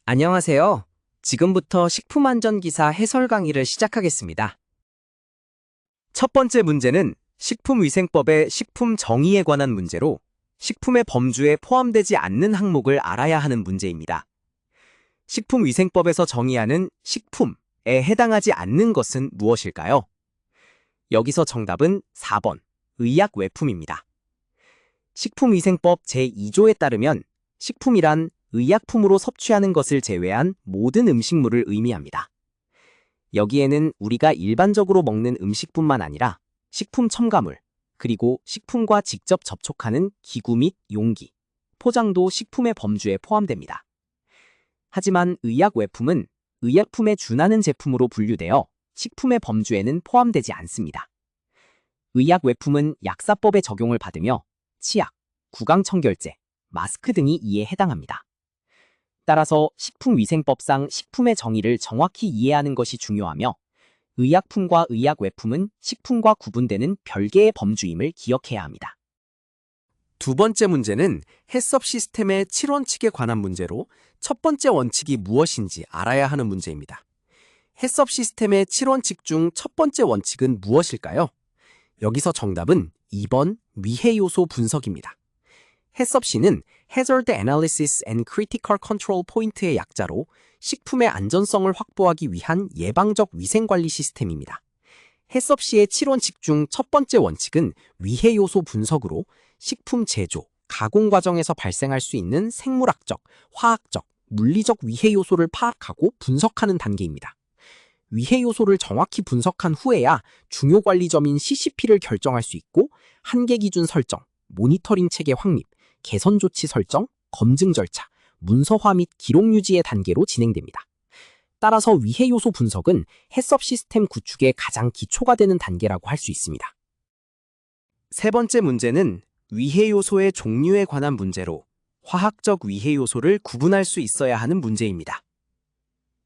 안녕하세요. 지금부터 식품안전기사 해설 강의를 시작하겠습니다. 첫 번째 문제는 식품위생법의 식품 정의에 관한 문제로 식품의 범주에 포함되지 않는 항목을 알아야 하는 문제입니다. 식품위생법에서 정의하는 식품에 해당하지 않는 것은 무엇일까요? 여기서 정답은 4번, 의약외품입니다. 식품위생법 제2조에 따르면 식품이란 의약품으로 섭취하는 것을 제외한 모든 음식물을 의미합니다. 여기에는 우리가 일반적으로 먹는 음식뿐만 아니라 식품 첨가물, 그리고 식품과 직접 접촉하는 기구 및 용기, 포장도 식품의 범주에 포함됩니다. 하지만 의약외품은 의약품에 준하는 제품으로 분류되어 식품의 범주에는 포함되지 않습니다. 의약외품은 약사법의 적용을 받으며 치약, 구강청결제, 마스크 등이 이에 해당합니다. 따라서 식품위생법상 식품의 정의를 정확히 이해하는 것이 중요하며 의약품과 의약외품은 식품과 구분되는 별개의 범주임을 기억해야 합니다. 두 번째 문제는 해썹 시스템의 7원칙에 관한 문제로 첫 번째 원칙이 무엇인지 알아야 하는 문제입니다. 해썹 시스템의 7원칙 중 첫 번째 원칙은 무엇일까요? 여기서 정답은 2번 위해 요소 분석입니다. 해썹시는 Hazard Analysis and Critical Control Point의 약자로 식품의 안전성을 확보하기 위한 예방적 위생관리 시스템입니다. 해썹시의 7원칙 중 첫 번째 원칙은 위해 요소 분석으로 식품 제조, 가공 과정에서 발생할 수 있는 생물학적, 화학적, 물리적 위해 요소를 파악하고 분석하는 단계입니다. 위해 요소를 정확히 분석한 후에야 중요 관리점인 CCP를 결정할 수 있고 한계 기준 설정, 모니터링 체계 확립, 개선 조치 설정, 검증 절차, 문서화 및 기록 유지의 단계로 진행됩니다. 따라서 위해 요소 분석은 해썹 시스템 구축의 가장 기초가 되는 단계라고 할 수 있습니다. 세 번째 문제는 위해 요소의 종류에 관한 문제로 화학적 위해 요소를 구분할 수 있어야 하는 문제입니다.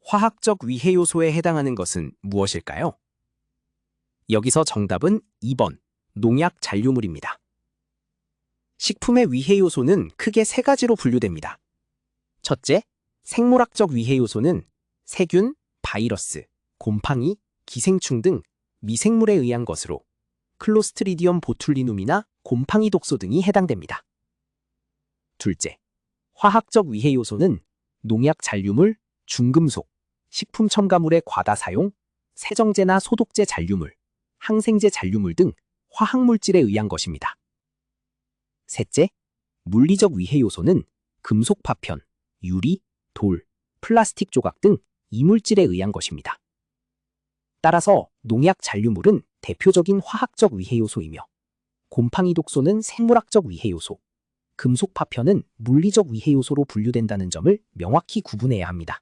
화학적 위해 요소에 해당하는 것은 무엇일까요? 여기서 정답은 2번, 농약 잔류물입니다. 식품의 위해 요소는 크게 세 가지로 분류됩니다. 첫째, 생물학적 위해 요소는 세균, 바이러스, 곰팡이, 기생충 등 미생물에 의한 것으로 클로스트리디엄 보툴리눔이나 곰팡이 독소 등이 해당됩니다. 둘째, 화학적 위해 요소는 농약 잔류물, 중금속, 식품 첨가물의 과다 사용, 세정제나 소독제 잔류물, 항생제 잔류물 등 화학물질에 의한 것입니다. 셋째, 물리적 위해 요소는 금속 파편, 유리, 돌, 플라스틱 조각 등 이물질에 의한 것입니다. 따라서 농약 잔류물은 대표적인 화학적 위해 요소이며 곰팡이 독소는 생물학적 위해 요소, 금속 파편은 물리적 위해 요소로 분류된다는 점을 명확히 구분해야 합니다.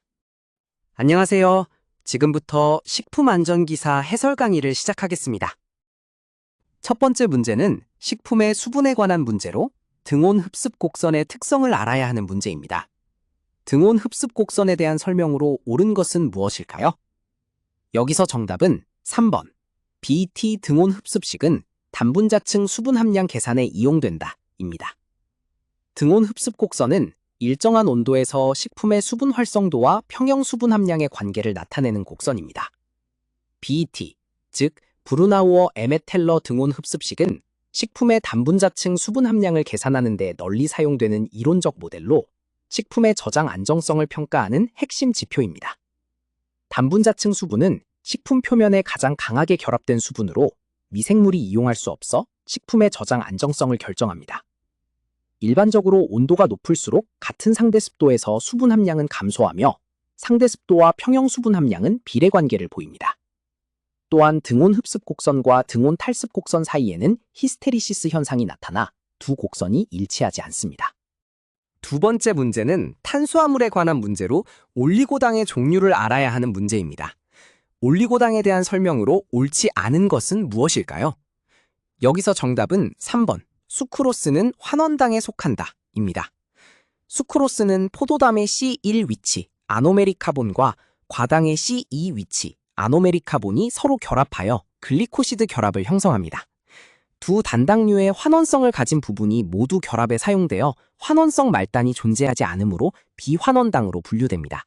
안녕하세요. 지금부터 식품안전기사 해설 강의를 시작하겠습니다. 첫 번째 문제는 식품의 수분에 관한 문제로 등온 흡습 곡선의 특성을 알아야 하는 문제입니다. 등온 흡습 곡선에 대한 설명으로 옳은 것은 무엇일까요? 여기서 정답은 3번. BET 등온 흡습식은 단분자층 수분 함량 계산에 이용된다 입니다. 등온 흡습 곡선은 일정한 온도에서 식품의 수분 활성도와 평형 수분 함량의 관계를 나타내는 곡선입니다. BET, 즉 브루나우어 에메텔러 등온 흡습식은 식품의 단분자층 수분 함량을 계산하는 데 널리 사용되는 이론적 모델로 식품의 저장 안정성을 평가하는 핵심 지표입니다. 단분자층 수분은 식품 표면에 가장 강하게 결합된 수분으로 미생물이 이용할 수 없어 식품의 저장 안정성을 결정합니다. 일반적으로 온도가 높을수록 같은 상대 습도에서 수분 함량은 감소하며 상대 습도와 평형 수분 함량은 비례관계를 보입니다. 또한 등온 흡습 곡선과 등온 탈습 곡선 사이에는 히스테리시스 현상이 나타나 두 곡선이 일치하지 않습니다. 두 번째 문제는 탄수화물에 관한 문제로 올리고당의 종류를 알아야 하는 문제입니다. 올리고당에 대한 설명으로 옳지 않은 것은 무엇일까요? 여기서 정답은 3번. 수크로스는 환원당에 속한다 입니다. 수크로스는 포도당의 C1 위치, 아노메리카본과 과당의 C2 위치, 아노메리카본이 서로 결합하여 글리코시드 결합을 형성합니다. 두 단당류의 환원성을 가진 부분이 모두 결합에 사용되어 환원성 말단이 존재하지 않으므로 비환원당으로 분류됩니다.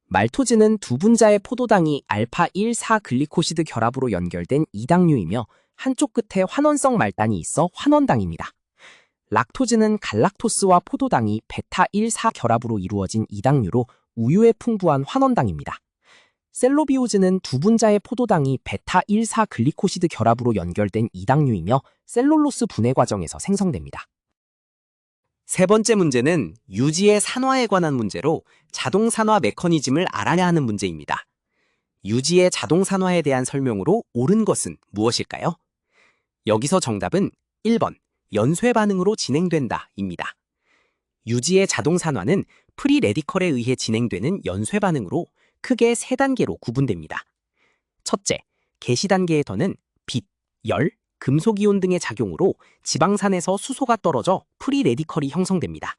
말토즈는 두 분자의 포도당이 알파-1,4-글리코시드 결합으로 연결된 2당류이며 한쪽 끝에 환원성 말단이 있어 환원당입니다. 락토즈는 갈락토스와 포도당이 베타-1,4 결합으로 이루어진 2당류로 우유에 풍부한 환원당입니다. 셀로비오즈는 두 분자의 포도당이 베타-1,4-글리코시드 결합으로 연결된 2당류이며 셀룰로스 분해 과정에서 생성됩니다. 세 번째 문제는 유지의 산화에 관한 문제로 자동 산화 메커니즘을 알아야 하는 문제입니다. 유지의 자동 산화에 대한 설명으로 옳은 것은 무엇일까요? 여기서 정답은 1번 연쇄 반응으로 진행된다 입니다. 유지의 자동 산화는 프리 레디컬에 의해 진행되는 연쇄 반응으로 크게 세 단계로 구분됩니다. 첫째, 개시 단계에서는 빛, 열, 금속이온 등의 작용으로 지방산에서 수소가 떨어져 프리 레디컬이 형성됩니다.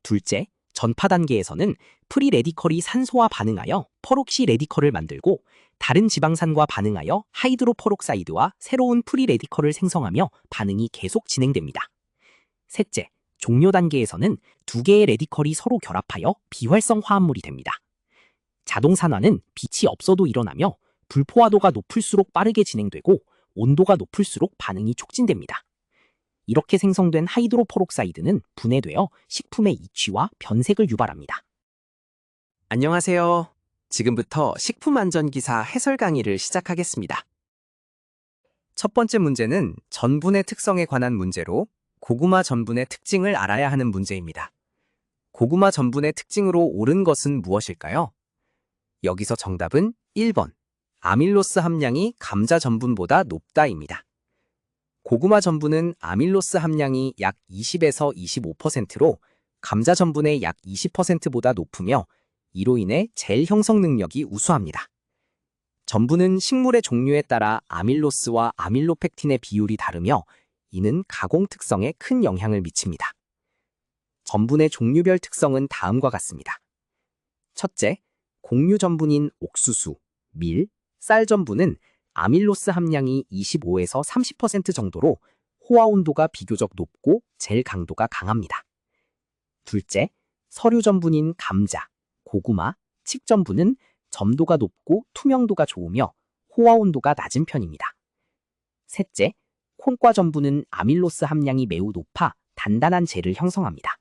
둘째, 전파 단계에서는 프리 레디컬이 산소와 반응하여 퍼록시 레디컬을 만들고 다른 지방산과 반응하여 하이드로퍼록사이드와 새로운 프리 레디컬을 생성하며 반응이 계속 진행됩니다. 셋째, 종료 단계에서는 두 개의 레디컬이 서로 결합하여 비활성 화합물이 됩니다. 자동산화는 빛이 없어도 일어나며 불포화도가 높을수록 빠르게 진행되고 온도가 높을수록 반응이 촉진됩니다. 이렇게 생성된 하이드로퍼록사이드는 분해되어 식품의 이취와 변색을 유발합니다. 안녕하세요. 지금부터 식품안전기사 해설 강의를 시작하겠습니다. 첫 번째 문제는 전분의 특성에 관한 문제로 고구마 전분의 특징을 알아야 하는 문제입니다. 고구마 전분의 특징으로 옳은 것은 무엇일까요? 여기서 정답은 1번, 아밀로스 함량이 감자 전분보다 높다입니다. 고구마 전분은 아밀로스 함량이 약 20에서 25%로 감자 전분의 약 20%보다 높으며 이로 인해 젤 형성 능력이 우수합니다. 전분은 식물의 종류에 따라 아밀로스와 아밀로펙틴의 비율이 다르며 이는 가공 특성에 큰 영향을 미칩니다. 전분의 종류별 특성은 다음과 같습니다. 첫째, 곡류 전분인 옥수수, 밀, 쌀 전분은 아밀로스 함량이 25에서 30% 정도로 호화 온도가 비교적 높고 젤 강도가 강합니다. 둘째, 서류 전분인 감자, 고구마, 칡 전분은 점도가 높고 투명도가 좋으며 호화 온도가 낮은 편입니다. 셋째, 콩과 전분은 아밀로스 함량이 매우 높아 단단한 젤을 형성합니다.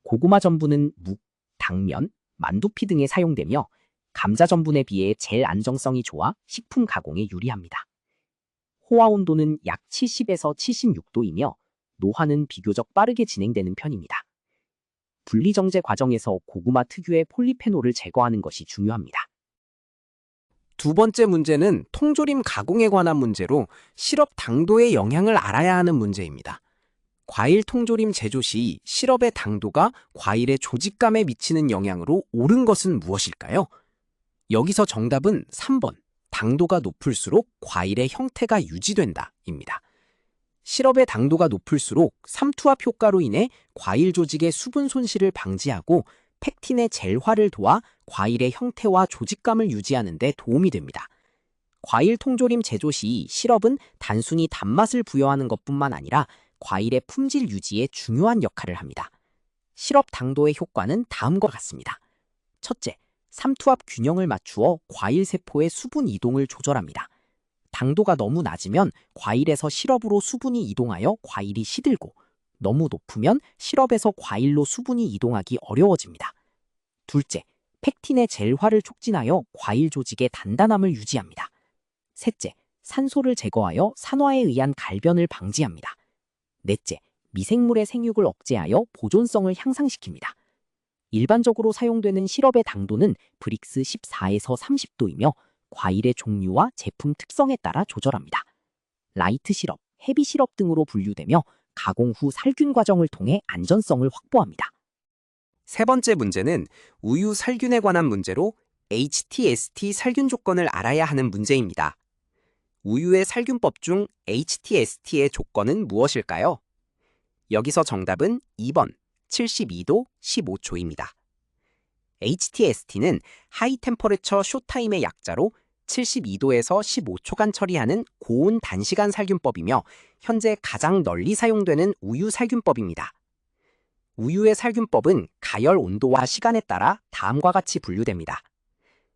고구마 전분은 묵, 당면, 만두피 등에 사용되며 감자 전분에 비해 젤 안정성이 좋아 식품 가공에 유리합니다. 호화 온도는 약 70에서 76도이며 노화는 비교적 빠르게 진행되는 편입니다. 분리정제 과정에서 고구마 특유의 폴리페놀을 제거하는 것이 중요합니다. 두 번째 문제는 통조림 가공에 관한 문제로 시럽 당도의 영향을 알아야 하는 문제입니다. 과일 통조림 제조 시 시럽의 당도가 과일의 조직감에 미치는 영향으로 옳은 것은 무엇일까요? 여기서 정답은 3번, 당도가 높을수록 과일의 형태가 유지된다 입니다. 시럽의 당도가 높을수록 삼투압 효과로 인해 과일 조직의 수분 손실을 방지하고 펙틴의 젤화를 도와 과일의 형태와 조직감을 유지하는 데 도움이 됩니다. 과일 통조림 제조 시 시럽은 단순히 단맛을 부여하는 것뿐만 아니라 과일의 품질 유지에 중요한 역할을 합니다. 시럽 당도의 효과는 다음과 같습니다. 첫째, 삼투압 균형을 맞추어 과일 세포의 수분 이동을 조절합니다. 당도가 너무 낮으면 과일에서 시럽으로 수분이 이동하여 과일이 시들고 너무 높으면 시럽에서 과일로 수분이 이동하기 어려워집니다. 둘째, 펙틴의 젤화를 촉진하여 과일 조직의 단단함을 유지합니다. 셋째, 산소를 제거하여 산화에 의한 갈변을 방지합니다. 넷째, 미생물의 생육을 억제하여 보존성을 향상시킵니다. 일반적으로 사용되는 시럽의 당도는 브릭스 14에서 30도이며 과일의 종류와 제품 특성에 따라 조절합니다. 라이트 시럽, 헤비 시럽 등으로 분류되며 가공 후 살균 과정을 통해 안전성을 확보합니다. 세 번째 문제는 우유 살균에 관한 문제로 HTST 살균 조건을 알아야 하는 문제입니다. 우유의 살균법 중 HTST의 조건은 무엇일까요? 여기서 정답은 2번, 72도 15초입니다. HTST는 하이 템퍼레처 쇼타임의 약자로 72도에서 15초간 처리하는 고온 단시간 살균법이며 현재 가장 널리 사용되는 우유 살균법입니다. 우유의 살균법은 가열 온도와 시간에 따라 다음과 같이 분류됩니다.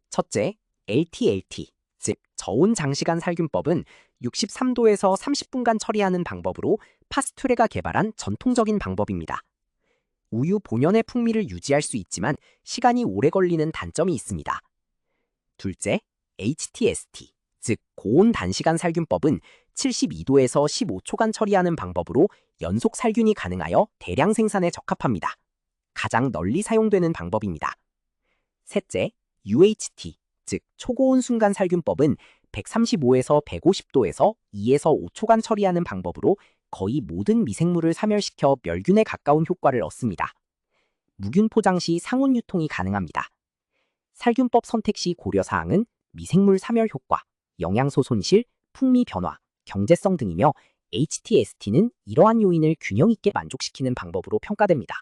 첫째, LTLT, 즉 저온 장시간 살균법은 63도에서 30분간 처리하는 방법으로 파스투레가 개발한 전통적인 방법입니다. 우유 본연의 풍미를 유지할 수 있지만 시간이 오래 걸리는 단점이 있습니다. 둘째, HTST, 즉 고온 단시간 살균법은 72도에서 15초간 처리하는 방법으로 연속 살균이 가능하여 대량 생산에 적합합니다. 가장 널리 사용되는 방법입니다. 셋째, UHT, 즉 초고온 순간 살균법은 135에서 150도에서 2에서 5초간 처리하는 방법으로 거의 모든 미생물을 사멸시켜 멸균에 가까운 효과를 얻습니다. 무균 포장 시 상온 유통이 가능합니다. 살균법 선택 시 고려사항은 미생물 사멸 효과, 영양소 손실, 풍미 변화, 경제성 등이며 HTST는 이러한 요인을 균형 있게 만족시키는 방법으로 평가됩니다.